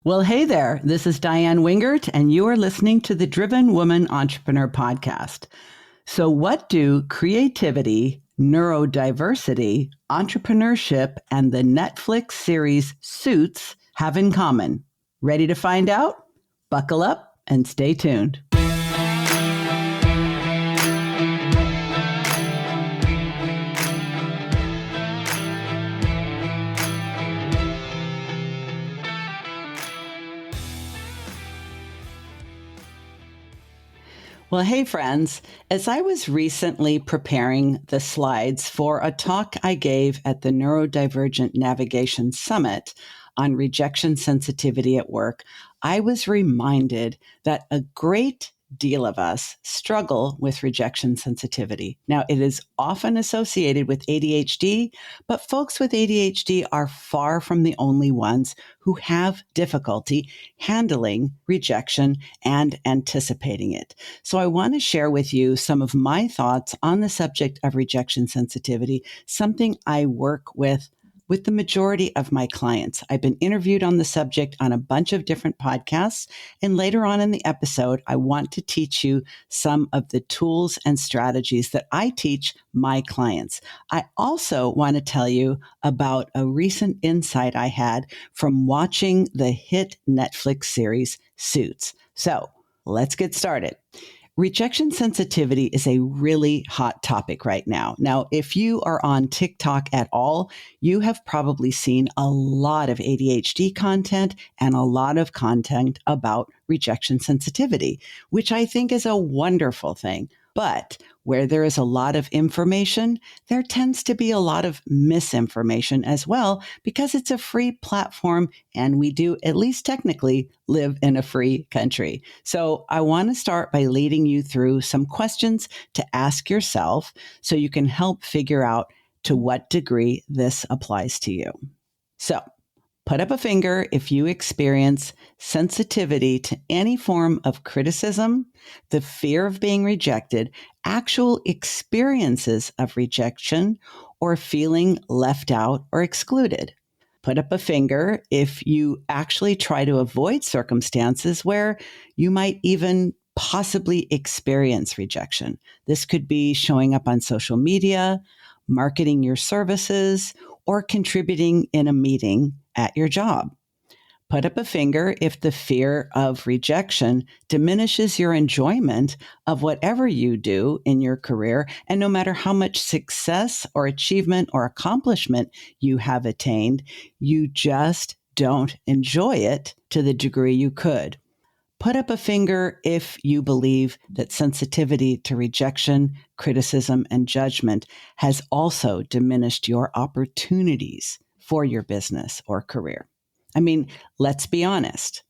Well, hey there. This is Diane Wingert, and you are listening to the Driven Woman Entrepreneur Podcast. So, what do creativity, neurodiversity, entrepreneurship, and the Netflix series Suits have in common? Ready to find out? Buckle up and stay tuned. Well, hey, friends. As I was recently preparing the slides for a talk I gave at the Neurodivergent Navigation Summit on rejection sensitivity at work, I was reminded that a great deal of us struggle with rejection sensitivity. Now, it is often associated with ADHD, but folks with ADHD are far from the only ones who have difficulty handling rejection and anticipating it. So I want to share with you some of my thoughts on the subject of rejection sensitivity, something I work with the majority of my clients. I've been interviewed on the subject on a bunch of different podcasts. And later on in the episode, I want to teach you some of the tools and strategies that I teach my clients. I also want to tell you about a recent insight I had from watching the hit Netflix series Suits. So let's get started. Rejection sensitivity is a really hot topic right now. Now, if you are on TikTok at all, you have probably seen a lot of ADHD content and a lot of content about rejection sensitivity, which I think is a wonderful thing. But where there is a lot of information, there tends to be a lot of misinformation as well, because it's a free platform and we do, at least technically, live in a free country. So I want to start by leading you through some questions to ask yourself so you can help figure out to what degree this applies to you. So, put up a finger if you experience sensitivity to any form of criticism, the fear of being rejected, actual experiences of rejection, or feeling left out or excluded. Put up a finger if you actually try to avoid circumstances where you might even possibly experience rejection. This could be showing up on social media, marketing your services, or contributing in a meeting at your job. Put up a finger if the fear of rejection diminishes your enjoyment of whatever you do in your career, and no matter how much success or achievement or accomplishment you have attained, you just don't enjoy it to the degree you could. Put up a finger if you believe that sensitivity to rejection, criticism, and judgment has also diminished your opportunities for your business or career. I mean, let's be honest.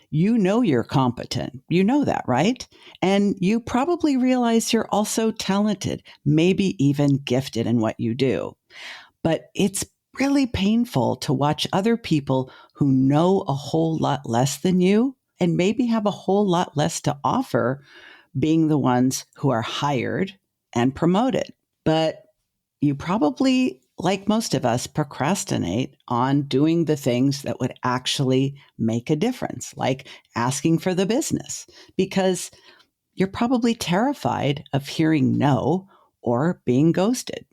You know you're competent. You know that, right? And you probably realize you're also talented, maybe even gifted in what you do. But it's really painful to watch other people who know a whole lot less than you and maybe have a whole lot less to offer being the ones who are hired and promoted. But you probably, like most of us, procrastinate on doing the things that would actually make a difference, like asking for the business, because you're probably terrified of hearing no or being ghosted.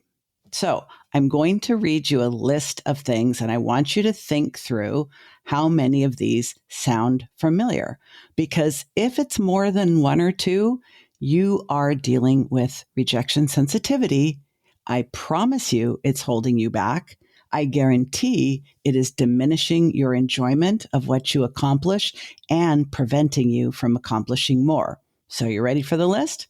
So I'm going to read you a list of things, and I want you to think through how many of these sound familiar. Because if it's more than one or two, you are dealing with rejection sensitivity. I promise you it's holding you back. I guarantee it is diminishing your enjoyment of what you accomplish and preventing you from accomplishing more. So you ready for the list?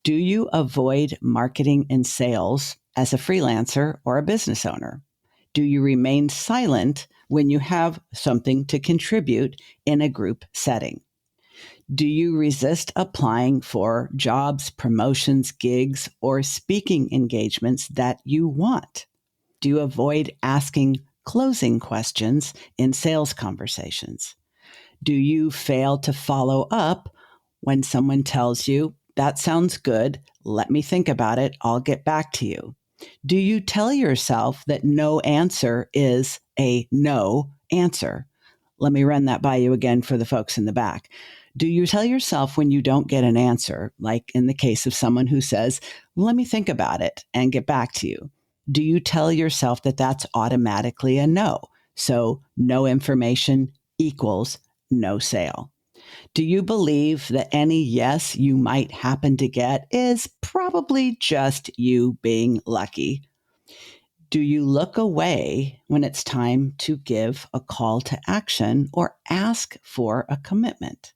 Do you avoid marketing and sales as a freelancer or a business owner? Do you remain silent when you have something to contribute in a group setting? Do you resist applying for jobs, promotions, gigs, or speaking engagements that you want? Do you avoid asking closing questions in sales conversations? Do you fail to follow up when someone tells you, "That sounds good. Let me think about it. I'll get back to you"? Do you tell yourself that no answer is a no answer? Let me run that by you again for the folks in the back. Do you tell yourself when you don't get an answer, like in the case of someone who says, let me think about it and get back to you? Do you tell yourself that that's automatically a no? So no information equals no sale. Do you believe that any yes you might happen to get is probably just you being lucky? Do you look away when it's time to give a call to action or ask for a commitment?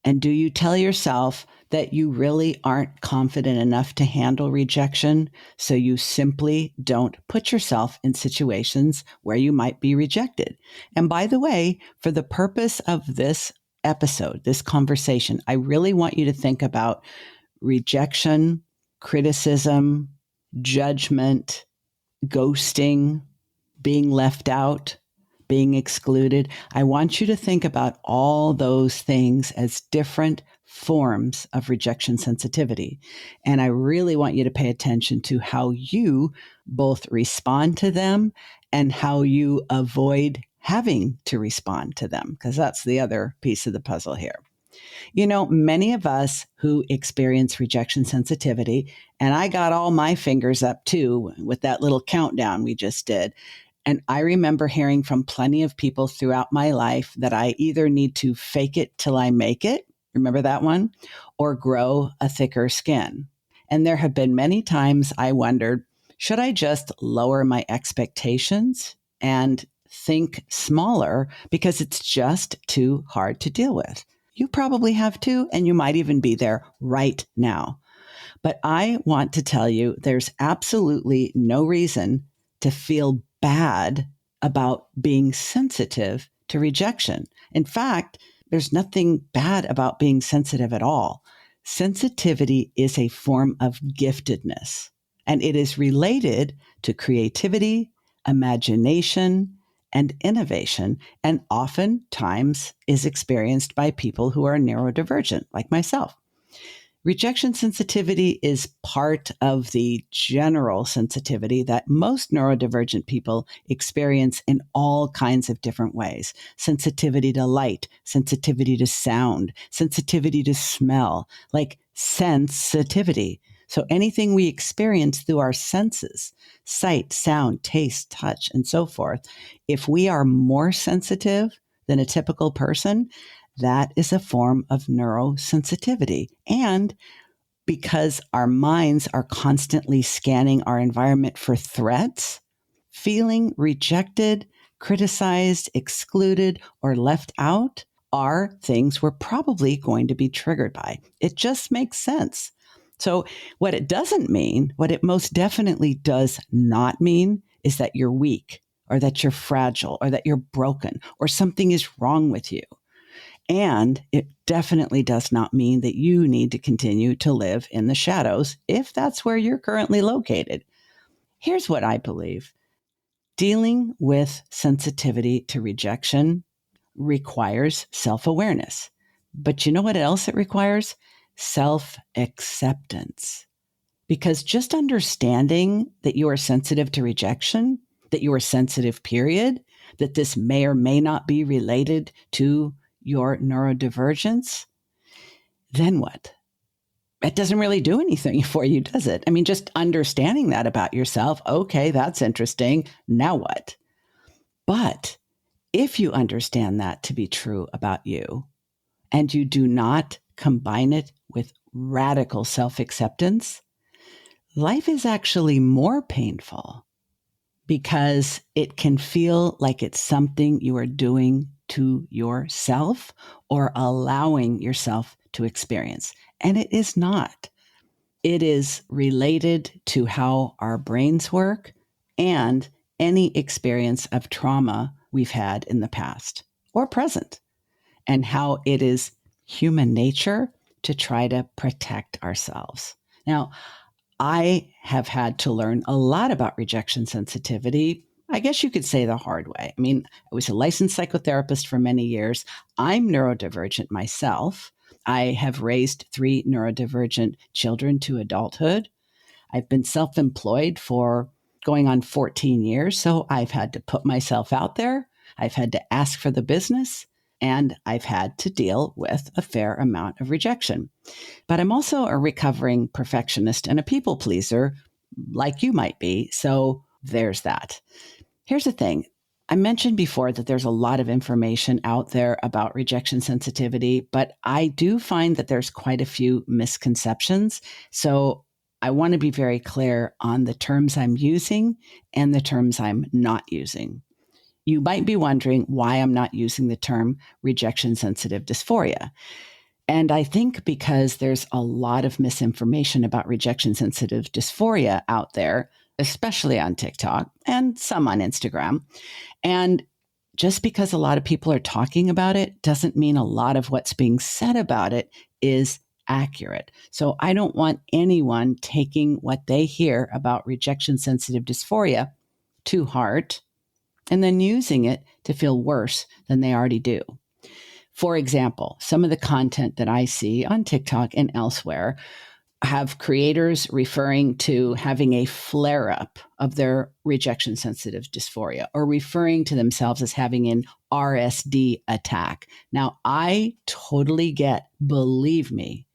And do you tell yourself that you really aren't confident enough to handle rejection, so you simply don't put yourself in situations where you might be rejected? And by the way, for the purpose of this episode, this conversation, I really want you to think about rejection, criticism, judgment, ghosting, being left out, being excluded. I want you to think about all those things as different forms of rejection sensitivity. And I really want you to pay attention to how you both respond to them and how you avoid having to respond to them, because that's the other piece of the puzzle here. You know, many of us who experience rejection sensitivity, and I got all my fingers up too with that little countdown we just did. And I remember hearing from plenty of people throughout my life that I either need to fake it till I make it, remember that one, or grow a thicker skin. And there have been many times I wondered, should I just lower my expectations and think smaller because it's just too hard to deal with? You probably have too, and you might even be there right now. But I want to tell you there's absolutely no reason to feel bad about being sensitive to rejection. In fact, there's nothing bad about being sensitive at all. Sensitivity is a form of giftedness, and it is related to creativity, imagination, and innovation, and oftentimes is experienced by people who are neurodivergent, like myself. Rejection sensitivity is part of the general sensitivity that most neurodivergent people experience in all kinds of different ways. Sensitivity to light, sensitivity to sound, sensitivity to smell, like sensitivity. So anything we experience through our senses, sight, sound, taste, touch, and so forth, if we are more sensitive than a typical person, that is a form of neurosensitivity. And because our minds are constantly scanning our environment for threats, feeling rejected, criticized, excluded, or left out are things we're probably going to be triggered by. It just makes sense. So what it doesn't mean, what it most definitely does not mean, is that you're weak or that you're fragile or that you're broken or something is wrong with you. And it definitely does not mean that you need to continue to live in the shadows if that's where you're currently located. Here's what I believe. Dealing with sensitivity to rejection requires self-awareness. But you know what else it requires? Self-acceptance. Because just understanding that you are sensitive to rejection, that you are sensitive, period, that this may or may not be related to your neurodivergence, then what? It doesn't really do anything for you, does it? I mean, just understanding that about yourself, okay, that's interesting. Now what? But if you understand that to be true about you and you do not combine it with radical self-acceptance, life is actually more painful because it can feel like it's something you are doing to yourself or allowing yourself to experience. And it is not. It is related to how our brains work and any experience of trauma we've had in the past or present, and how it is human nature to try to protect ourselves. Now, I have had to learn a lot about rejection sensitivity. I guess you could say the hard way. I mean, I was a licensed psychotherapist for many years. I'm neurodivergent myself. I have raised 3 neurodivergent children to adulthood. I've been self-employed for going on 14 years, so I've had to put myself out there. I've had to ask for the business, and I've had to deal with a fair amount of rejection. But I'm also a recovering perfectionist and a people pleaser, like you might be. So there's that. Here's the thing. I mentioned before that there's a lot of information out there about rejection sensitivity, but I do find that there's quite a few misconceptions. So I want to be very clear on the terms I'm using and the terms I'm not using. You might be wondering why I'm not using the term rejection sensitive dysphoria. And I think because there's a lot of misinformation about rejection sensitive dysphoria out there, especially on TikTok and some on Instagram. And just because a lot of people are talking about it doesn't mean a lot of what's being said about it is accurate. So I don't want anyone taking what they hear about rejection sensitive dysphoria to heart and then using it to feel worse than they already do. For example, some of the content that I see on TikTok and elsewhere have creators referring to having a flare up of their rejection sensitive dysphoria or referring to themselves as having an RSD attack. Now, I totally get, believe me,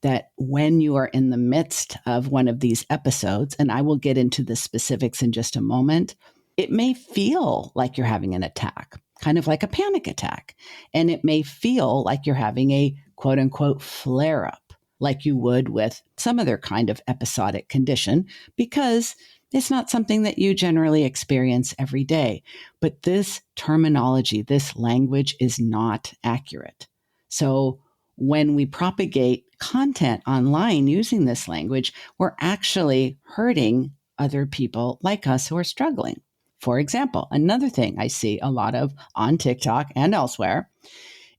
that when you are in the midst of one of these episodes, and I will get into the specifics in just a moment, it may feel like you're having an attack, kind of like a panic attack. And it may feel like you're having a quote unquote flare up, like you would with some other kind of episodic condition, because it's not something that you generally experience every day. But this terminology, this language is not accurate. So when we propagate content online using this language, we're actually hurting other people like us who are struggling. For example, another thing I see a lot of on TikTok and elsewhere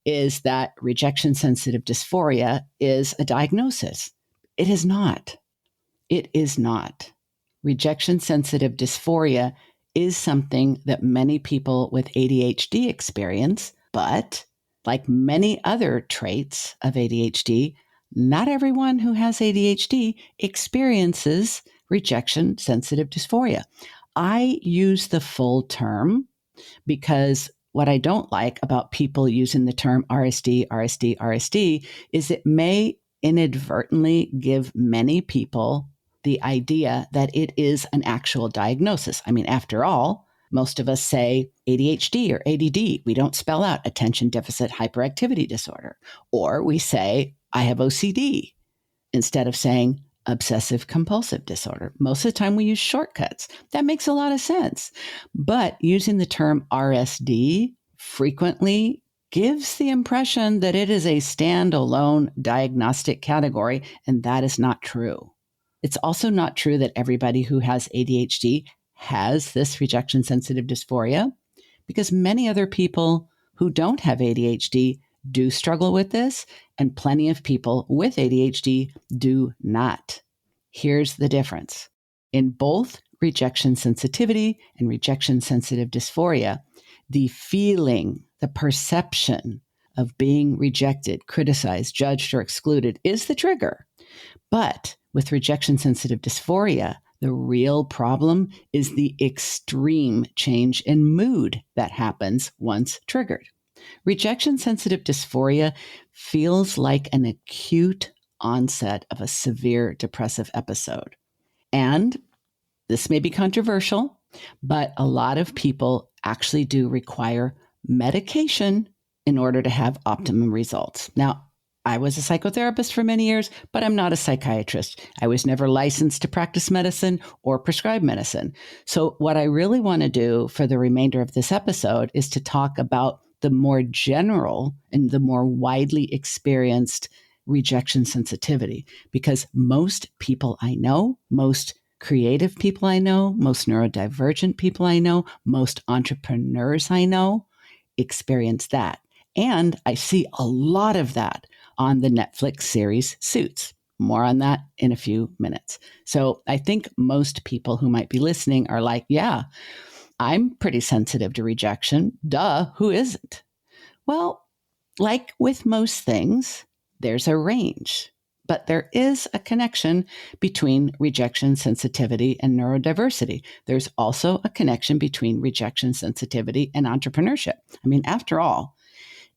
is that rejection sensitive dysphoria is a diagnosis. It is not. It is not. Rejection sensitive dysphoria is something that many people with ADHD experience, but like many other traits of ADHD, not everyone who has ADHD experiences rejection sensitive dysphoria. I use the full term because what I don't like about people using the term RSD is it may inadvertently give many people the idea that it is an actual diagnosis. I mean, after all, most of us say ADHD or ADD. We don't spell out attention deficit hyperactivity disorder. Or we say, I have OCD instead of saying obsessive compulsive disorder. Most of the time we use shortcuts. That makes a lot of sense. But using the term RSD frequently gives the impression that it is a standalone diagnostic category, and that is not true. It's also not true that everybody who has ADHD has this rejection sensitive dysphoria, because many other people who don't have ADHD do struggle with this, and plenty of people with ADHD do not. Here's the difference. In both rejection sensitivity and rejection sensitive dysphoria, the feeling, the perception of being rejected, criticized, judged, or excluded is the trigger. But with rejection sensitive dysphoria, the real problem is the extreme change in mood that happens once triggered. Rejection sensitive dysphoria feels like an acute onset of a severe depressive episode. And this may be controversial, but a lot of people actually do require medication in order to have optimum results. Now, I was a psychotherapist for many years, but I'm not a psychiatrist. I was never licensed to practice medicine or prescribe medicine. So what I really want to do for the remainder of this episode is to talk about the more general and the more widely experienced rejection sensitivity, because most people I know, most creative people I know, most neurodivergent people I know, most entrepreneurs I know experience that. And I see a lot of that on the Netflix series Suits. More on that in a few minutes. So I think most people who might be listening are like, yeah, I'm pretty sensitive to rejection. Duh, who isn't? Well, like with most things, there's a range. But there is a connection between rejection sensitivity and neurodiversity. There's also a connection between rejection sensitivity and entrepreneurship. I mean, after all,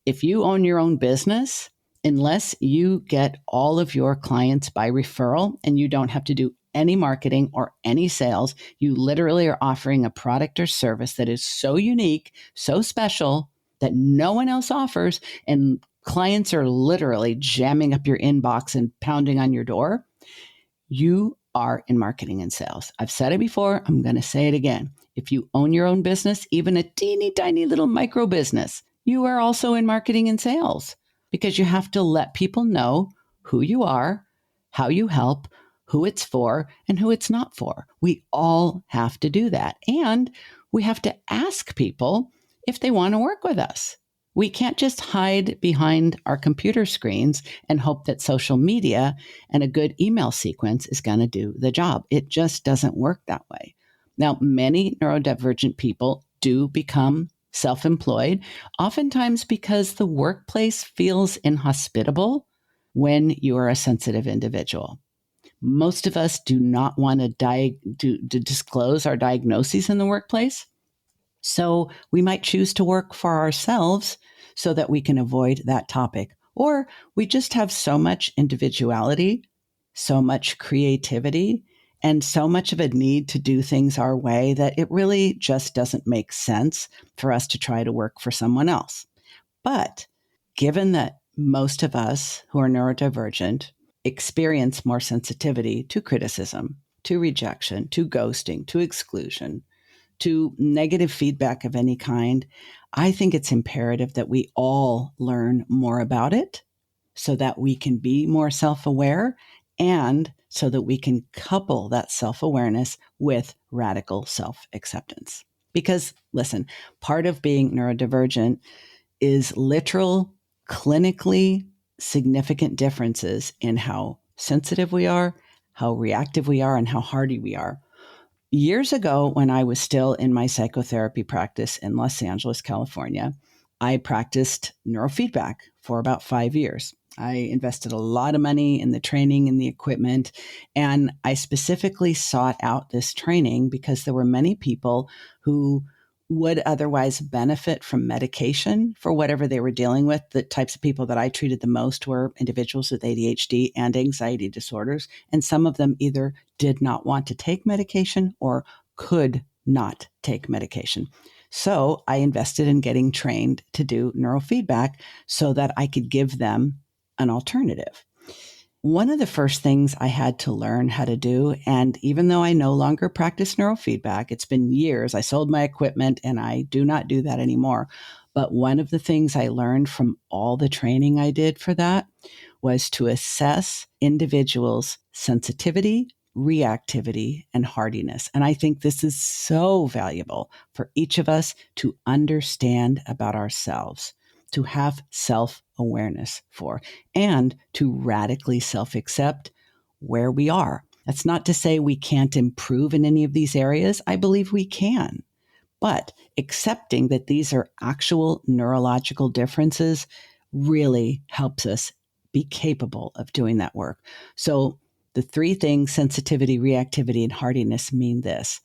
if you own your own business, unless you get all of your clients by referral and you don't have to do any marketing or any sales, you literally are offering a product or service that is so unique, so special that no one else offers, and clients are literally jamming up your inbox and pounding on your door. You are in marketing and sales. I've said it before. I'm going to say it again. If you own your own business, even a teeny tiny little micro business, you are also in marketing and sales because you have to let people know who you are, how you help, who it's for, and who it's not for. We all have to do that. And we have to ask people if they want to work with us. We can't just hide behind our computer screens and hope that social media and a good email sequence is going to do the job. It just doesn't work that way. Now, many neurodivergent people do become self-employed, oftentimes because the workplace feels inhospitable when you are a sensitive individual. Most of us do not want to disclose our diagnoses in the workplace. So we might choose to work for ourselves so that we can avoid that topic. Or we just have so much individuality, so much creativity, and so much of a need to do things our way that it really just doesn't make sense for us to try to work for someone else. But given that most of us who are neurodivergent experience more sensitivity to criticism, to rejection, to ghosting, to exclusion, to negative feedback of any kind, I think it's imperative that we all learn more about it so that we can be more self-aware and so that we can couple that self-awareness with radical self-acceptance. Because listen, part of being neurodivergent is literal, clinically significant differences in how sensitive we are, how reactive we are, and how hardy we are. Years ago, when I was still in my psychotherapy practice in Los Angeles, California, I practiced neurofeedback for about 5 years. I invested a lot of money in the training and the equipment, and I specifically sought out this training because there were many people who would otherwise benefit from medication for whatever they were dealing with. The types of people that I treated the most were individuals with ADHD and anxiety disorders, and some of them either did not want to take medication or could not take medication. So I invested in getting trained to do neurofeedback so that I could give them an alternative. One of the first things I had to learn how to do, and even though I no longer practice neurofeedback, it's been years, I sold my equipment and I do not do that anymore. But one of the things I learned from all the training I did for that was to assess individuals' sensitivity, reactivity, and hardiness. And I think this is so valuable for each of us to understand about ourselves, to have self-awareness for, and to radically self-accept where we are. That's not to say we can't improve in any of these areas. I believe we can. But accepting that these are actual neurological differences really helps us be capable of doing that work. So the three things, sensitivity, reactivity, and hardiness, mean this.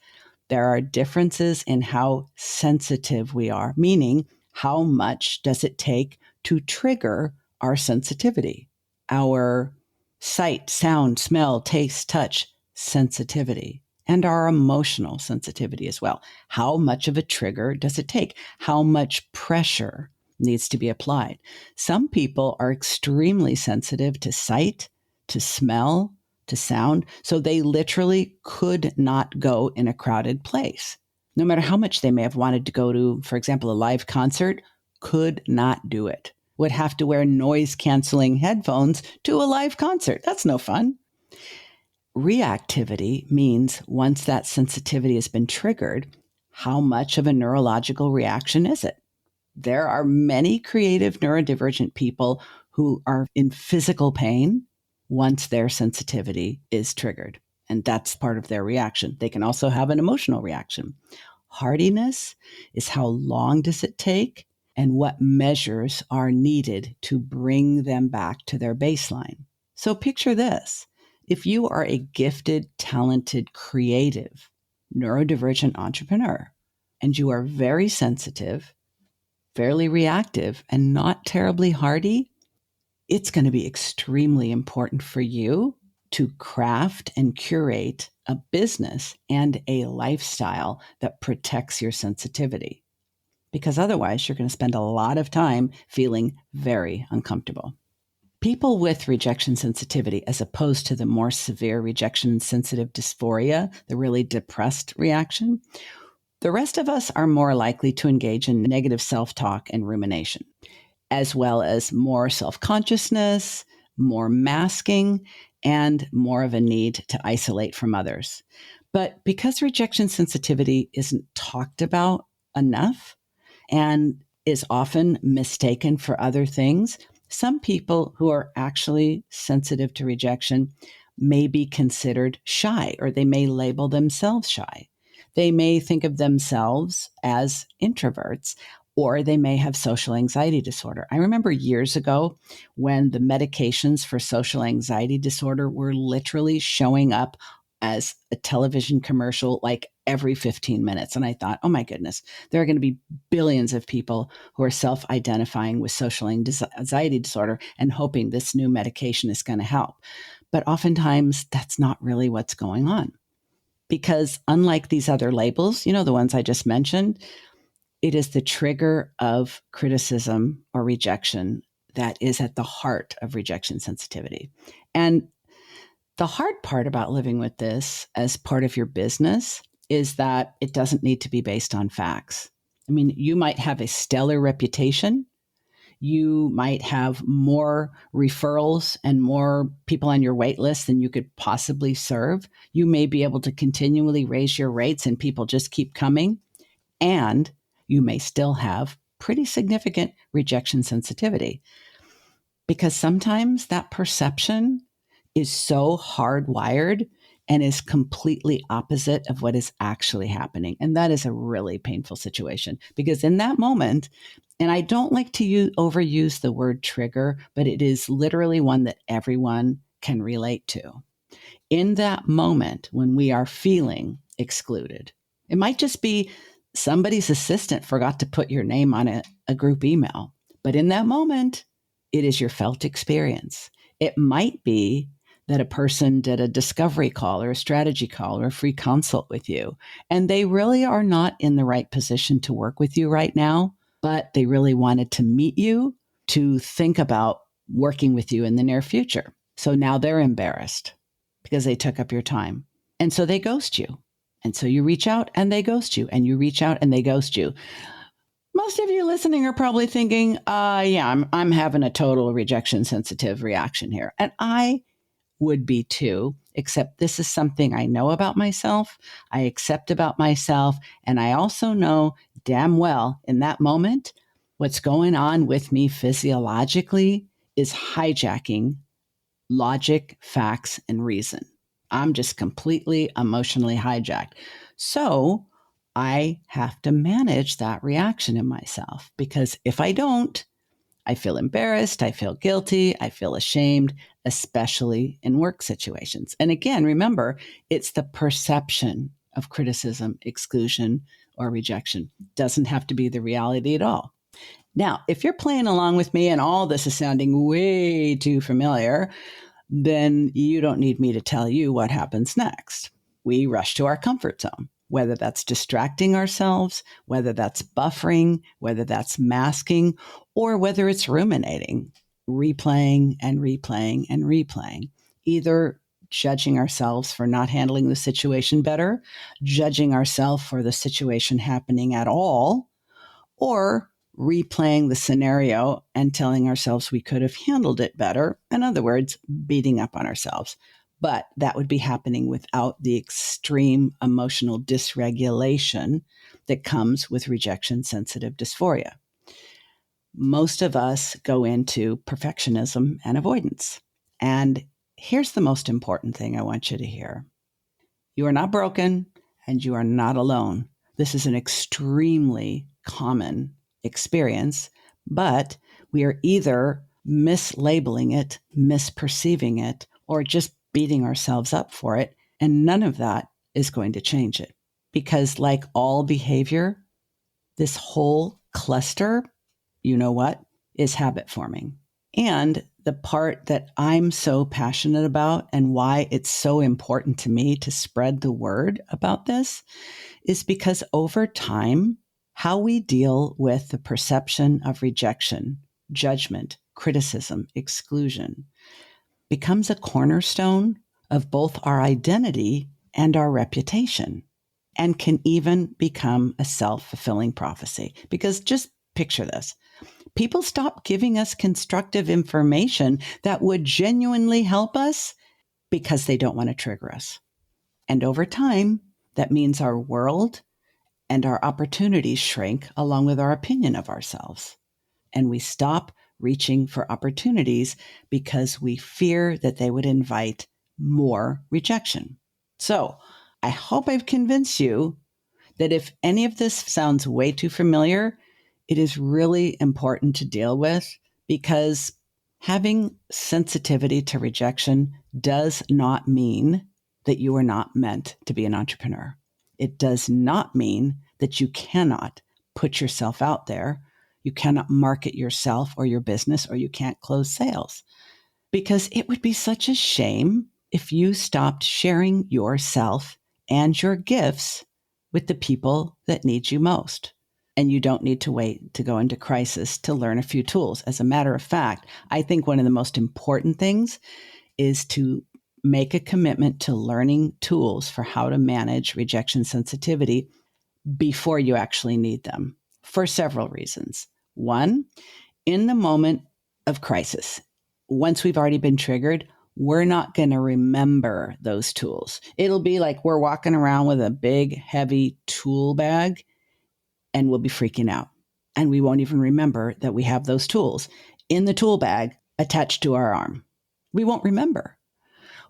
There are differences in how sensitive we are, meaning how much does it take to trigger our sensitivity, our sight, sound, smell, taste, touch sensitivity, and our emotional sensitivity as well. How much of a trigger does it take? How much pressure needs to be applied? Some people are extremely sensitive to sight, to smell, to sound, so they literally could not go in a crowded place. No matter how much they may have wanted to go to, for example, a live concert, could not do it. Would have to wear noise-canceling headphones to a live concert. That's no fun. Reactivity means once that sensitivity has been triggered, how much of a neurological reaction is it? There are many creative neurodivergent people who are in physical pain once their sensitivity is triggered. And that's part of their reaction. They can also have an emotional reaction. Hardiness is how long does it take and what measures are needed to bring them back to their baseline. So picture this. If you are a gifted, talented, creative, neurodivergent entrepreneur, and you are very sensitive, fairly reactive, and not terribly hardy, it's going to be extremely important for you to craft and curate a business and a lifestyle that protects your sensitivity. Because otherwise, you're going to spend a lot of time feeling very uncomfortable. People with rejection sensitivity, as opposed to the more severe rejection sensitive dysphoria, the really depressed reaction, the rest of us are more likely to engage in negative self-talk and rumination, as well as more self-consciousness, more masking, and more of a need to isolate from others. But because rejection sensitivity isn't talked about enough and is often mistaken for other things, some people who are actually sensitive to rejection may be considered shy, or they may label themselves shy. They may think of themselves as introverts, or they may have social anxiety disorder. I remember years ago when the medications for social anxiety disorder were literally showing up as a television commercial like every 15 minutes. And I thought, oh my goodness, there are going to be billions of people who are self-identifying with social anxiety disorder and hoping this new medication is going to help. But oftentimes that's not really what's going on. Because unlike these other labels, the ones I just mentioned, it is the trigger of criticism or rejection that is at the heart of rejection sensitivity. And the hard part about living with this as part of your business is that it doesn't need to be based on facts. I mean, you might have a stellar reputation. You might have more referrals and more people on your wait list than you could possibly serve. You may be able to continually raise your rates and people just keep coming. And you may still have pretty significant rejection sensitivity, because sometimes that perception is so hardwired and is completely opposite of what is actually happening. And that is a really painful situation, because in that moment, and I don't like to overuse the word trigger, but it is literally one that everyone can relate to. In that moment when we are feeling excluded, it might just be somebody's assistant forgot to put your name on a group email. But in that moment, it is your felt experience. It might be that a person did a discovery call or a strategy call or a free consult with you, and they really are not in the right position to work with you right now, but they really wanted to meet you to think about working with you in the near future. So now they're embarrassed because they took up your time. And so they ghost you. And so you reach out and they ghost you, and you reach out and they ghost you. Most of you listening are probably thinking, I'm having a total rejection sensitive reaction here. And I would be too, except this is something I know about myself, I accept about myself, and I also know damn well in that moment, what's going on with me physiologically is hijacking logic, facts, and reason. I'm just completely emotionally hijacked. So I have to manage that reaction in myself, because if I don't, I feel embarrassed, I feel guilty, I feel ashamed, especially in work situations. And again, remember, it's the perception of criticism, exclusion, or rejection. It doesn't have to be the reality at all. Now, if you're playing along with me and all this is sounding way too familiar, then you don't need me to tell you what happens next. We rush to our comfort zone, whether that's distracting ourselves, whether that's buffering, whether that's masking, or whether it's ruminating, replaying and replaying and replaying, either judging ourselves for not handling the situation better, judging ourselves for the situation happening at all, or replaying the scenario and telling ourselves we could have handled it better. In other words, beating up on ourselves. But that would be happening without the extreme emotional dysregulation that comes with rejection sensitive dysphoria. Most of us go into perfectionism and avoidance. And here's the most important thing I want you to hear. You are not broken and you are not alone. This is an extremely common experience, but we are either mislabeling it, misperceiving it, or just beating ourselves up for it. And none of that is going to change it. Because like all behavior, this whole cluster, you know what, is habit forming. And the part that I'm so passionate about and why it's so important to me to spread the word about this is because over time, how we deal with the perception of rejection, judgment, criticism, exclusion becomes a cornerstone of both our identity and our reputation, and can even become a self-fulfilling prophecy. Because just picture this. People stop giving us constructive information that would genuinely help us because they don't want to trigger us. And over time, that means our world and our opportunities shrink along with our opinion of ourselves. And we stop reaching for opportunities because we fear that they would invite more rejection. So I hope I've convinced you that if any of this sounds way too familiar, it is really important to deal with, because having sensitivity to rejection does not mean that you are not meant to be an entrepreneur. It does not mean that you cannot put yourself out there. You cannot market yourself or your business, or you can't close sales, because it would be such a shame if you stopped sharing yourself and your gifts with the people that need you most. And you don't need to wait to go into crisis to learn a few tools. As a matter of fact, I think one of the most important things is to make a commitment to learning tools for how to manage rejection sensitivity before you actually need them, for several reasons. One, in the moment of crisis, once we've already been triggered, we're not going to remember those tools. It'll be like we're walking around with a big, heavy tool bag, and we'll be freaking out. And we won't even remember that we have those tools in the tool bag attached to our arm. We won't remember.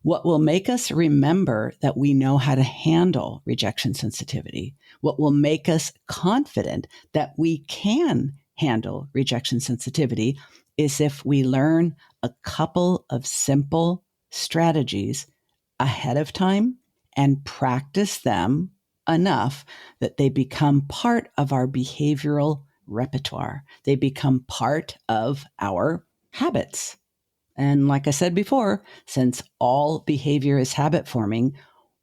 What will make us remember that we know how to handle rejection sensitivity, what will make us confident that we can handle rejection sensitivity, is if we learn a couple of simple strategies ahead of time and practice them enough that they become part of our behavioral repertoire. They become part of our habits. And like I said before, since all behavior is habit forming,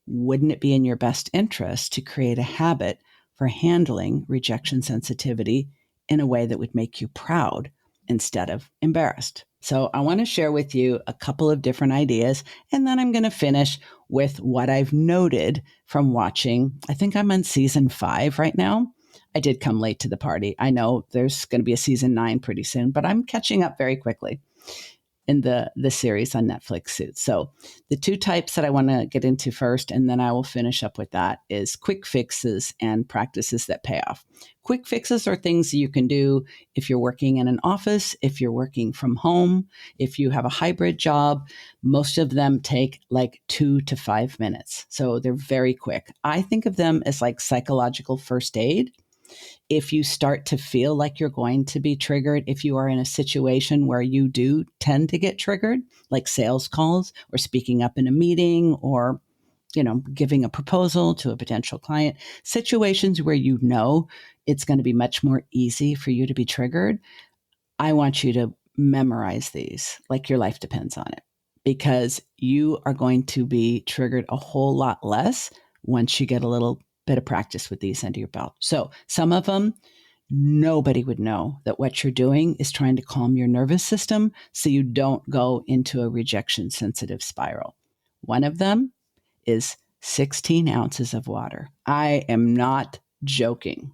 wouldn't it be in your best interest to create a habit for handling rejection sensitivity in a way that would make you proud instead of embarrassed? So I want to share with you a couple of different ideas, and then I'm going to finish with what I've noted from watching. I think I'm on season 5 right now. I did come late to the party. I know there's going to be a season 9 pretty soon, but I'm catching up very quickly in the series on Netflix, Suits. So the two types that I want to get into first, and then I will finish up with that, is quick fixes and practices that pay off. Quick fixes are things that you can do if you're working in an office, if you're working from home, if you have a hybrid job. Most of them take like 2 to 5 minutes. So they're very quick. I think of them as like psychological first aid. If you start to feel like you're going to be triggered, if you are in a situation where you do tend to get triggered, like sales calls or speaking up in a meeting or, giving a proposal to a potential client, situations where you know it's going to be much more easy for you to be triggered, I want you to memorize these like your life depends on it, because you are going to be triggered a whole lot less once you get a little bit of practice with these under your belt. So some of them, nobody would know that what you're doing is trying to calm your nervous system so you don't go into a rejection sensitive spiral. One of them is 16 ounces of water. I am not joking.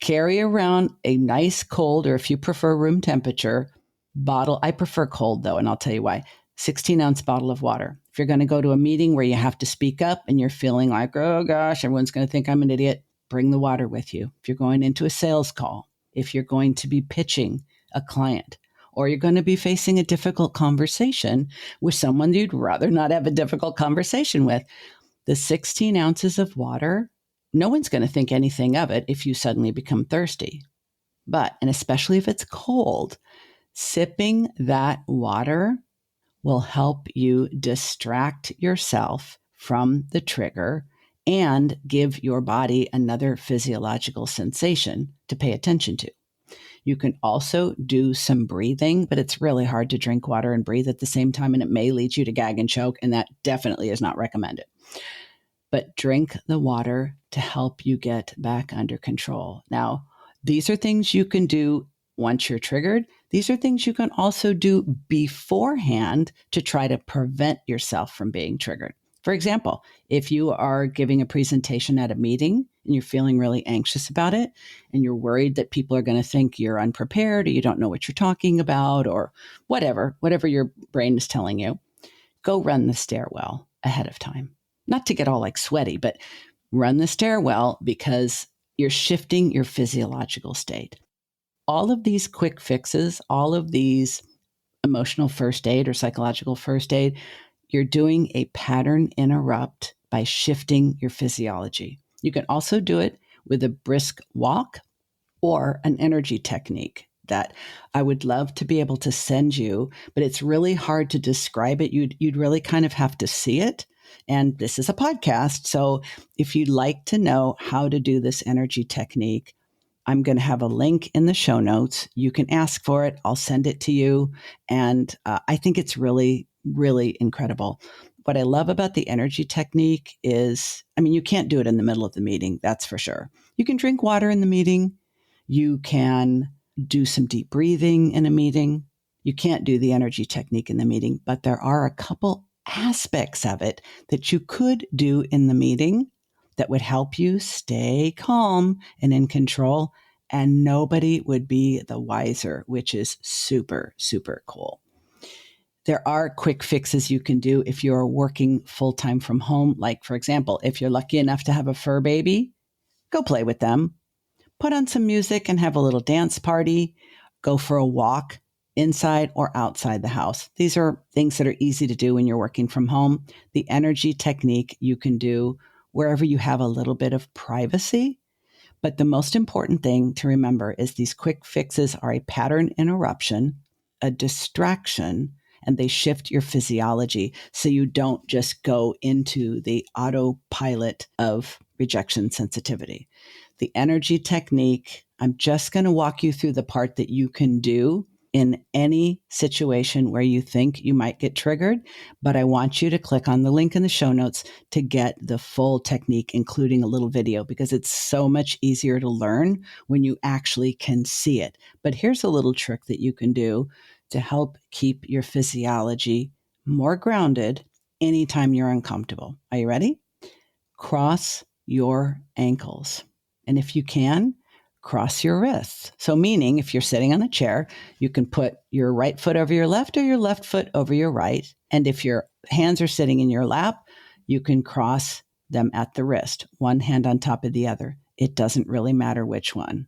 Carry around a nice cold, or if you prefer room temperature, bottle. I prefer cold though, and I'll tell you why. 16-ounce bottle of water. If you're going to go to a meeting where you have to speak up and you're feeling like, oh gosh, everyone's going to think I'm an idiot, bring the water with you. If you're going into a sales call, if you're going to be pitching a client, or you're going to be facing a difficult conversation with someone you'd rather not have a difficult conversation with, the 16 ounces of water, no one's going to think anything of it if you suddenly become thirsty. But, and especially if it's cold, Sipping that water will help you distract yourself from the trigger and give your body another physiological sensation to pay attention to. You can also do some breathing, but it's really hard to drink water and breathe at the same time, and it may lead you to gag and choke, and that definitely is not recommended. But drink the water to help you get back under control. Now, these are things you can do once you're triggered. These are things you can also do beforehand to try to prevent yourself from being triggered. For example, if you are giving a presentation at a meeting and you're feeling really anxious about it, and you're worried that people are going to think you're unprepared or you don't know what you're talking about or whatever your brain is telling you, go run the stairwell ahead of time. Not to get all like sweaty, but run the stairwell because you're shifting your physiological state. All of these quick fixes, all of these emotional first aid or psychological first aid, you're doing a pattern interrupt by shifting your physiology. You can also do it with a brisk walk or an energy technique that I would love to be able to send you, but it's really hard to describe it. You'd really kind of have to see it. And this is a podcast. So if you'd like to know how to do this energy technique, I'm going to have a link in the show notes. You can ask for it. I'll send it to you. And I think it's really, really incredible. What I love about the energy technique is, you can't do it in the middle of the meeting. That's for sure. You can drink water in the meeting. You can do some deep breathing in a meeting. You can't do the energy technique in the meeting, but there are a couple aspects of it that you could do in the meeting that would help you stay calm and in control, and nobody would be the wiser, which is super, super cool. There are quick fixes you can do if you're working full-time from home. Like, for example, if you're lucky enough to have a fur baby, go play with them. Put on some music and have a little dance party. Go for a walk inside or outside the house. These are things that are easy to do when you're working from home. The energy technique you can do wherever you have a little bit of privacy. But the most important thing to remember is these quick fixes are a pattern interruption, a distraction, and they shift your physiology so you don't just go into the autopilot of rejection sensitivity. The energy technique, I'm just going to walk you through the part that you can do in any situation where you think you might get triggered, but I want you to click on the link in the show notes to get the full technique, including a little video, because it's so much easier to learn when you actually can see it. But here's a little trick that you can do to help keep your physiology more grounded anytime you're uncomfortable. Are you ready? Cross your ankles. And if you can, cross your wrists. So meaning if you're sitting on a chair, you can put your right foot over your left or your left foot over your right. And if your hands are sitting in your lap, you can cross them at the wrist, one hand on top of the other. It doesn't really matter which one.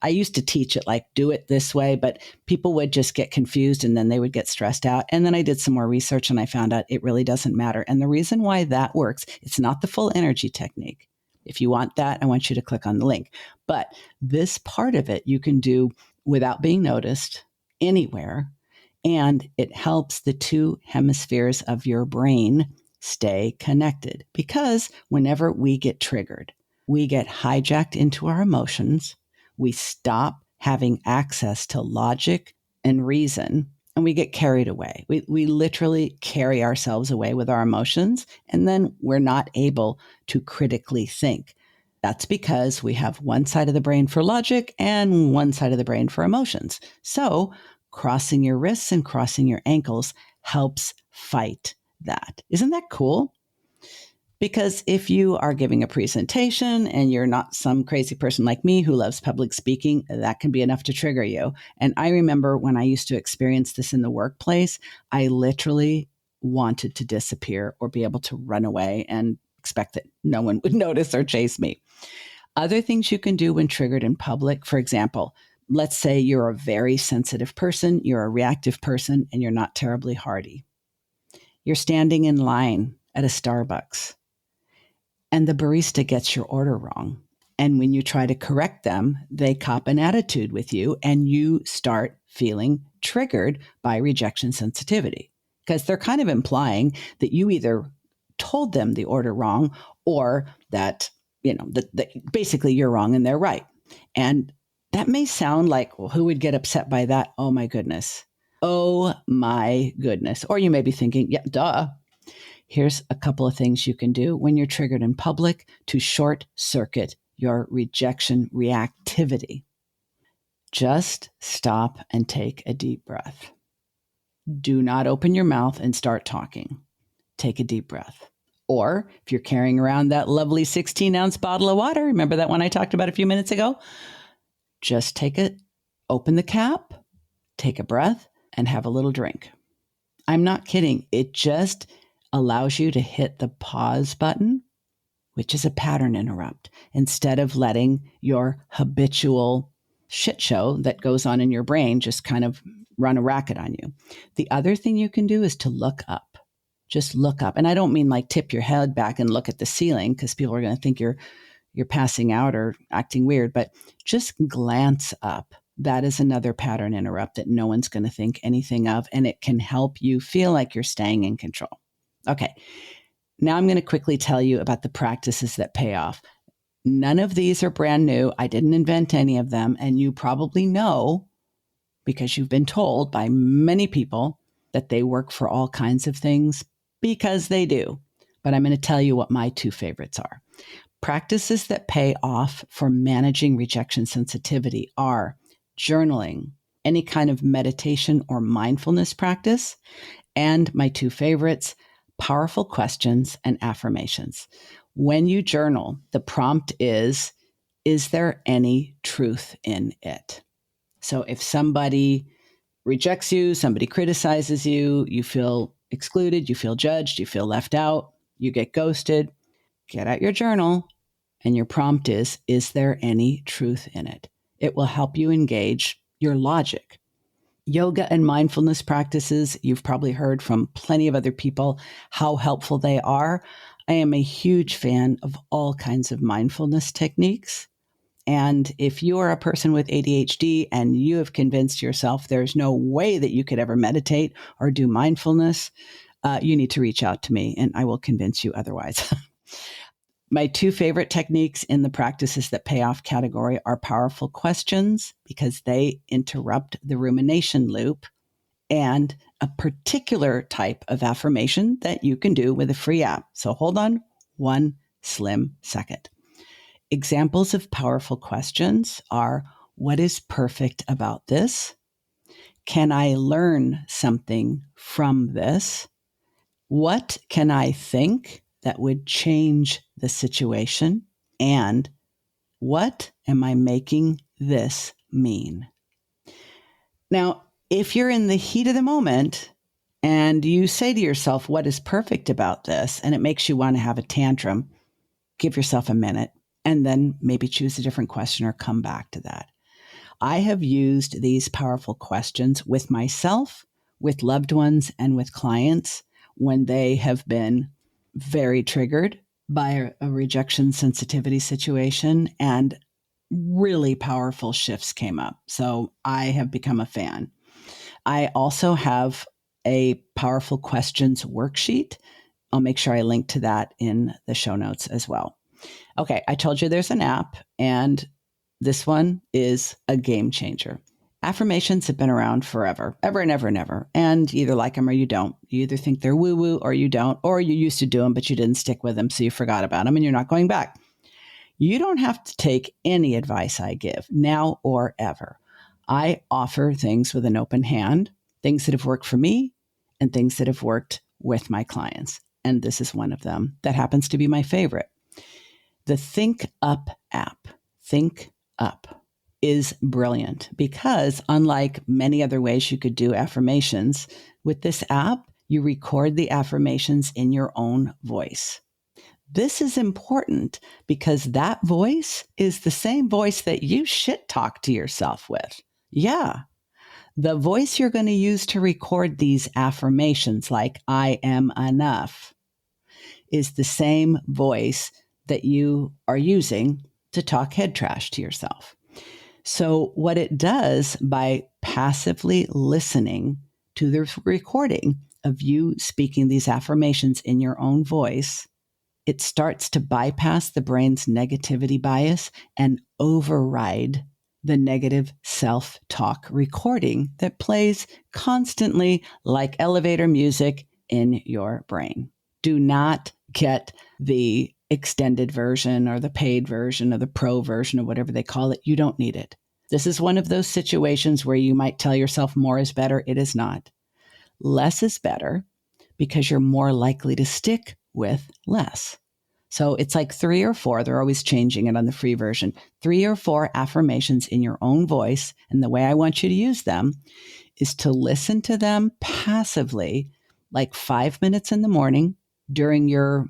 I used to teach it like, do it this way, but people would just get confused and then they would get stressed out. And then I did some more research and I found out it really doesn't matter. And the reason why that works, it's not the full energy technique. If you want that, I want you to click on the link. But this part of it you can do without being noticed anywhere. And it helps the two hemispheres of your brain stay connected. Because whenever we get triggered, we get hijacked into our emotions. We stop having access to logic and reason, and we get carried away. We literally carry ourselves away with our emotions, and then we're not able to critically think. That's because we have one side of the brain for logic and one side of the brain for emotions. So crossing your wrists and crossing your ankles helps fight that. Isn't that cool? Because if you are giving a presentation and you're not some crazy person like me who loves public speaking, that can be enough to trigger you. And I remember when I used to experience this in the workplace, I literally wanted to disappear or be able to run away and expect that no one would notice or chase me. Other things you can do when triggered in public, for example, let's say you're a very sensitive person, you're a reactive person, and you're not terribly hardy. You're standing in line at a Starbucks and the barista gets your order wrong. And when you try to correct them, they cop an attitude with you and you start feeling triggered by rejection sensitivity because they're kind of implying that you either told them the order wrong or that, that basically you're wrong and they're right. And that may sound like, well, who would get upset by that? Oh my goodness. Oh my goodness. Or you may be thinking, yeah, duh. Here's a couple of things you can do when you're triggered in public to short circuit your rejection reactivity. Just stop and take a deep breath. Do not open your mouth and start talking. Take a deep breath. Or if you're carrying around that lovely 16-ounce bottle of water, remember that one I talked about a few minutes ago? Just take it, open the cap, take a breath, and have a little drink. I'm not kidding. It just allows you to hit the pause button, which is a pattern interrupt, instead of letting your habitual shit show that goes on in your brain just kind of run a racket on you. The other thing you can do is to look up. Just look up. And I don't mean like tip your head back and look at the ceiling because people are going to think you're passing out or acting weird, but just glance up. That is another pattern interrupt that no one's going to think anything of, and it can help you feel like you're staying in control. Okay, now I'm going to quickly tell you about the practices that pay off. None of these are brand new. I didn't invent any of them, and you probably know because you've been told by many people that they work for all kinds of things because they do. But I'm going to tell you what my two favorites are. Practices that pay off for managing rejection sensitivity are journaling, any kind of meditation or mindfulness practice, and my two favorites, powerful questions and affirmations. When you journal, the prompt is there any truth in it? So if somebody rejects you, somebody criticizes you, you feel excluded, you feel judged, you feel left out, you get ghosted, get out your journal and your prompt is there any truth in it? It will help you engage your logic. Yoga and mindfulness practices, you've probably heard from plenty of other people how helpful they are. I am a huge fan of all kinds of mindfulness techniques. And if you are a person with ADHD and you have convinced yourself there's no way that you could ever meditate or do mindfulness, you need to reach out to me and I will convince you otherwise. My two favorite techniques in the practices that pay off category are powerful questions because they interrupt the rumination loop, and a particular type of affirmation that you can do with a free app. So hold on one slim second. Examples of powerful questions are, what is perfect about this? Can I learn something from this? What can I think that would change the situation? And what am I making this mean? Now, if you're in the heat of the moment and you say to yourself, what is perfect about this? And it makes you want to have a tantrum, give yourself a minute and then maybe choose a different question or come back to that. I have used these powerful questions with myself, with loved ones, and with clients when they have been very triggered by a rejection sensitivity situation and really powerful shifts came up. So I have become a fan. I also have a powerful questions worksheet. I'll make sure I link to that in the show notes as well. Okay, I told you there's an app, and this one is a game changer. Affirmations have been around forever, ever and ever and ever. And you either like them or you don't. You either think they're woo-woo or you don't, or you used to do them, but you didn't stick with them, so you forgot about them and you're not going back. You don't have to take any advice I give, now or ever. I offer things with an open hand, things that have worked for me and things that have worked with my clients. And this is one of them that happens to be my favorite. The Think Up app, Think Up, is brilliant because unlike many other ways you could do affirmations, with this app, you record the affirmations in your own voice. This is important because that voice is the same voice that you shit talk to yourself with. Yeah. The voice you're going to use to record these affirmations, like I am enough, is the same voice that you are using to talk head trash to yourself. So what it does by passively listening to the recording of you speaking these affirmations in your own voice, it starts to bypass the brain's negativity bias and override the negative self-talk recording that plays constantly like elevator music in your brain. Do not get the extended version or the paid version or the pro version or whatever they call it. You don't need it. This is one of those situations where you might tell yourself more is better. It is not. Less is better because you're more likely to stick with less. So it's like 3 or 4, they're always changing it on the free version, 3 or 4 affirmations in your own voice. And the way I want you to use them is to listen to them passively, like 5 minutes in the morning during your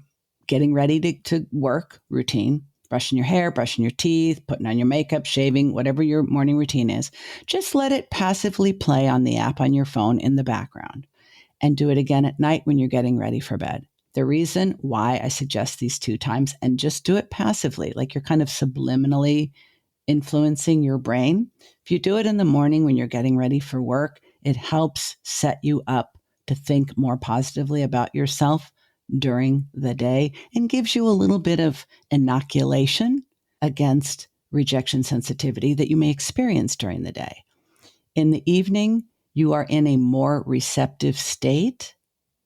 getting ready to work routine, brushing your hair, brushing your teeth, putting on your makeup, shaving, whatever your morning routine is. Just let it passively play on the app on your phone in the background, and do it again at night when you're getting ready for bed. The reason why I suggest these 2 times, and just do it passively, like you're kind of subliminally influencing your brain. If you do it in the morning when you're getting ready for work, it helps set you up to think more positively about yourself during the day and gives you a little bit of inoculation against rejection sensitivity that you may experience during the day. In the evening, you are in a more receptive state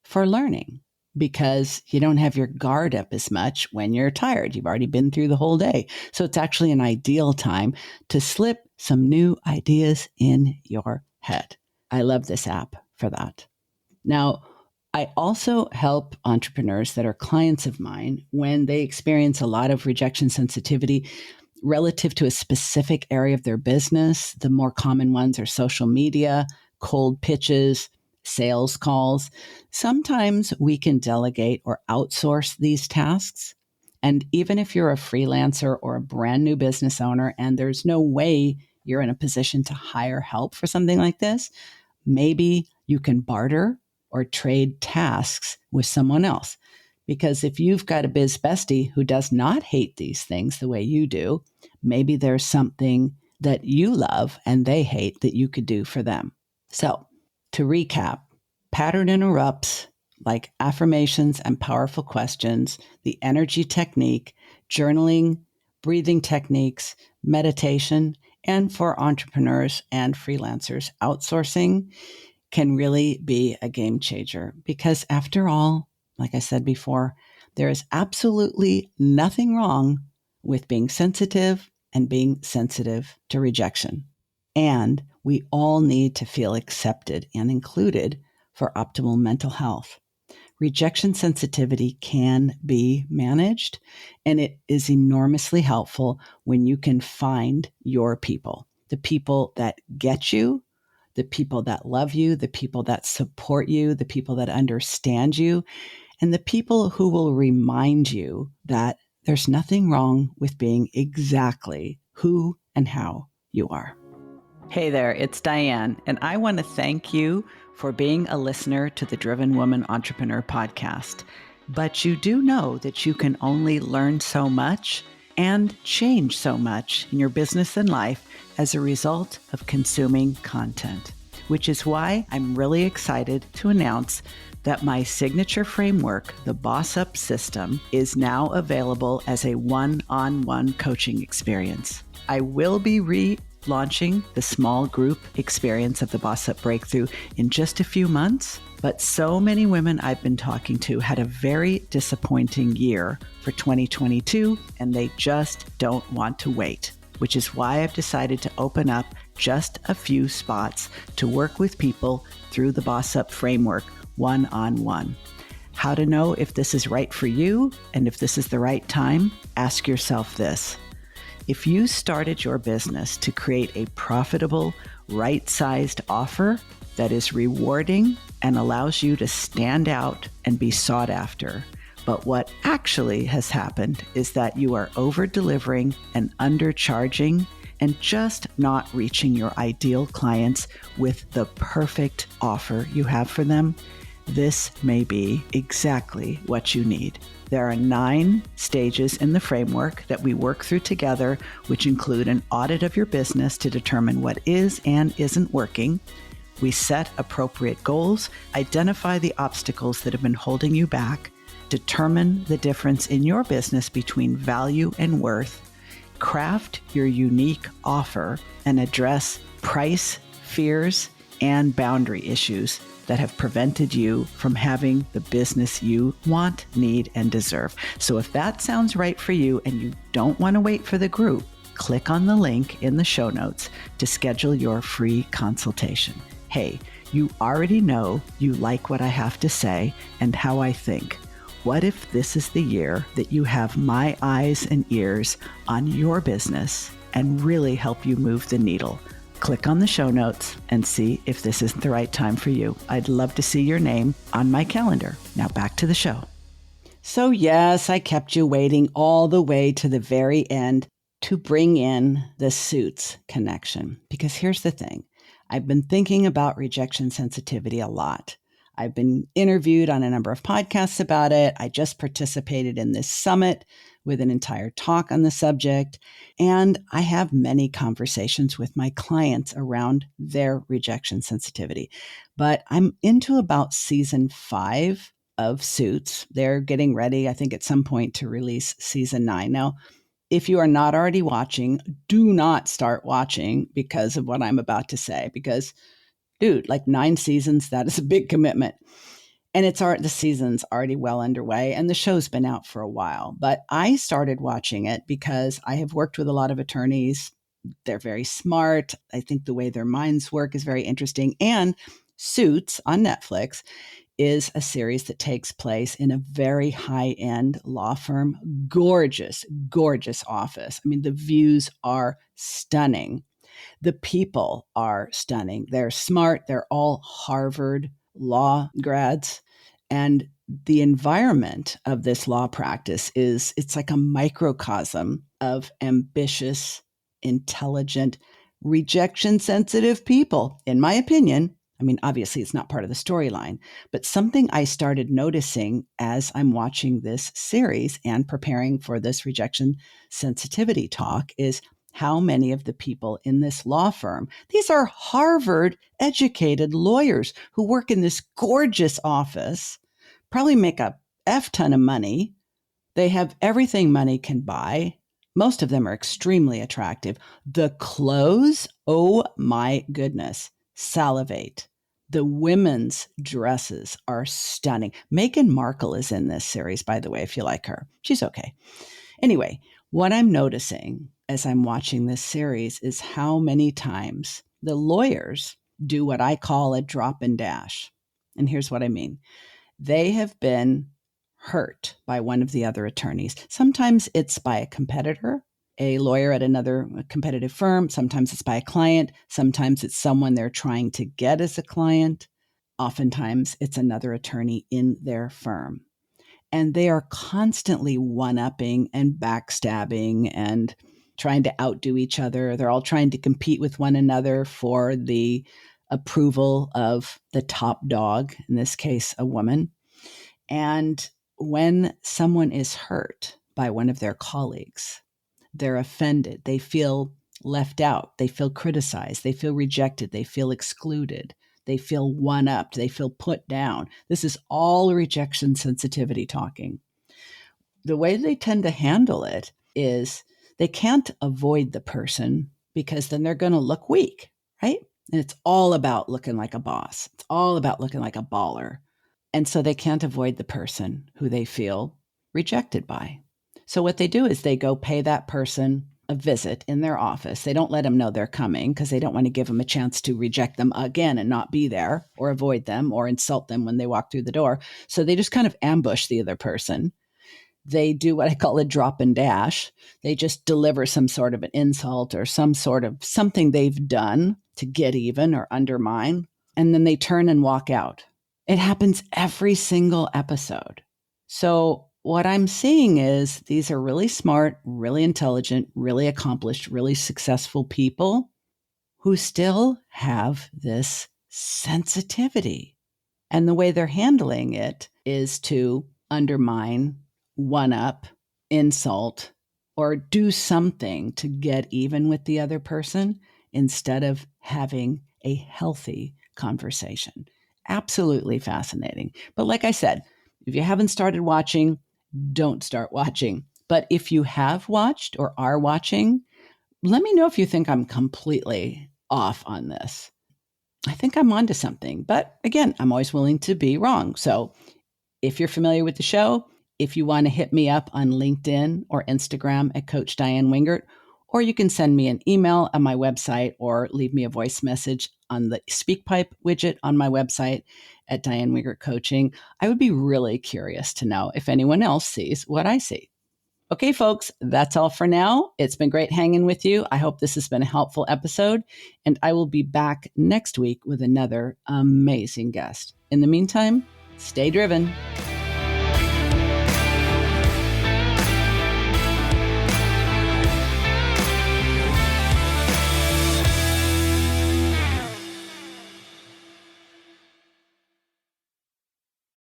for learning because you don't have your guard up as much when you're tired. You've already been through the whole day. So it's actually an ideal time to slip some new ideas in your head. I love this app for that. Now, I also help entrepreneurs that are clients of mine when they experience a lot of rejection sensitivity relative to a specific area of their business. The more common ones are social media, cold pitches, sales calls. Sometimes we can delegate or outsource these tasks. And even if you're a freelancer or a brand new business owner and there's no way you're in a position to hire help for something like this, maybe you can barter or trade tasks with someone else. Because if you've got a biz bestie who does not hate these things the way you do, maybe there's something that you love and they hate that you could do for them. So to recap, pattern interrupts like affirmations and powerful questions, the energy technique, journaling, breathing techniques, meditation, and for entrepreneurs and freelancers, outsourcing can really be a game changer because after all, like I said before, there is absolutely nothing wrong with being sensitive and being sensitive to rejection. And we all need to feel accepted and included for optimal mental health. Rejection sensitivity can be managed, and it is enormously helpful when you can find your people, the people that get you, the people that love you, the people that support you, the people that understand you, and the people who will remind you that there's nothing wrong with being exactly who and how you are. Hey there, it's Diane, and I want to thank you for being a listener to the Driven Woman Entrepreneur podcast. But you do know that you can only learn so much and change so much in your business and life as a result of consuming content, which is why I'm really excited to announce that my signature framework, the Boss Up System, is now available as a one-on-one coaching experience. I will be relaunching the small group experience of the Boss Up Breakthrough in just a few months, but so many women I've been talking to had a very disappointing year for 2022, and they just don't want to wait, which is why I've decided to open up just a few spots to work with people through the Boss Up framework one-on-one. How to know if this is right for you and if this is the right time? Ask yourself this. If you started your business to create a profitable, right-sized offer that is rewarding and allows you to stand out and be sought after, but what actually has happened is that you are over-delivering and undercharging and just not reaching your ideal clients with the perfect offer you have for them, this may be exactly what you need. There are 9 stages in the framework that we work through together, which include an audit of your business to determine what is and isn't working. We set appropriate goals, identify the obstacles that have been holding you back, determine the difference in your business between value and worth, craft your unique offer, and address price, fears, and boundary issues that have prevented you from having the business you want, need, and deserve. So if that sounds right for you and you don't want to wait for the group, click on the link in the show notes to schedule your free consultation. Hey, you already know you like what I have to say and how I think. What if this is the year that you have my eyes and ears on your business and really help you move the needle? Click on the show notes and see if this isn't the right time for you. I'd love to see your name on my calendar. Now back to the show. So yes, I kept you waiting all the way to the very end to bring in the suits connection. Because here's the thing. I've been thinking about rejection sensitivity a lot. I've been interviewed on a number of podcasts about it. I just participated in this summit with an entire talk on the subject. And I have many conversations with my clients around their rejection sensitivity. But I'm into about season 5 of Suits. They're getting ready, I think, at some point to release season 9. Now, if you are not already watching, do not start watching because of what I'm about to say, because dude, like 9 seasons, that is a big commitment. And the season's already well underway and the show's been out for a while. But I started watching it because I have worked with a lot of attorneys. They're very smart. I think the way their minds work is very interesting. And Suits on Netflix is a series that takes place in a very high-end law firm. Gorgeous, gorgeous office. I mean, the views are stunning. The people are stunning. They're smart. They're all Harvard law grads. And the environment of this law practice it's like a microcosm of ambitious, intelligent, rejection sensitive people, in my opinion. I mean, obviously it's not part of the storyline, but something I started noticing as I'm watching this series and preparing for this rejection sensitivity talk is how many of the people in this law firm, these are Harvard educated lawyers who work in this gorgeous office, probably make a F ton of money. They have everything money can buy. Most of them are extremely attractive. The clothes, oh my goodness, salivate. The women's dresses are stunning. Meghan Markle is in this series, by the way, if you like her. She's okay. Anyway, what I'm noticing as I'm watching this series is how many times the lawyers do what I call a drop and dash. And here's what I mean. They have been hurt by one of the other attorneys. Sometimes it's by a competitor, a lawyer at another competitive firm. Sometimes it's by a client. Sometimes it's someone they're trying to get as a client. Oftentimes it's another attorney in their firm. And they are constantly one-upping and backstabbing and trying to outdo each other. They're all trying to compete with one another for the approval of the top dog, in this case, a woman. And when someone is hurt by one of their colleagues, they're offended. They feel left out. They feel criticized. They feel rejected. They feel excluded. They feel one-upped. They feel put down. This is all rejection sensitivity talking. The way they tend to handle it is they can't avoid the person because then they're going to look weak, right? And it's all about looking like a boss. It's all about looking like a baller. And so they can't avoid the person who they feel rejected by. So what they do is they go pay that person a visit in their office. They don't let them know they're coming because they don't want to give them a chance to reject them again and not be there or avoid them or insult them when they walk through the door. So they just kind of ambush the other person. They do what I call a drop and dash. They just deliver some sort of an insult or some sort of something they've done to get even or undermine. And then they turn and walk out. It happens every single episode. So what I'm seeing is these are really smart, really intelligent, really accomplished, really successful people who still have this sensitivity. And the way they're handling it is to undermine, one up, insult, or do something to get even with the other person instead of having a healthy conversation. Absolutely fascinating. But like I said, if you haven't started watching, don't start watching. But if you have watched or are watching, let me know if you think I'm completely off on this. I think I'm onto something. But again, I'm always willing to be wrong. So if you're familiar with the show, if you want to hit me up on LinkedIn or Instagram at Coach Diane Wingert, or you can send me an email on my website or leave me a voice message on the SpeakPipe widget on my website at Diane Wingert Coaching. I would be really curious to know if anyone else sees what I see. Okay, folks, that's all for now. It's been great hanging with you. I hope this has been a helpful episode, and I will be back next week with another amazing guest. In the meantime, stay driven.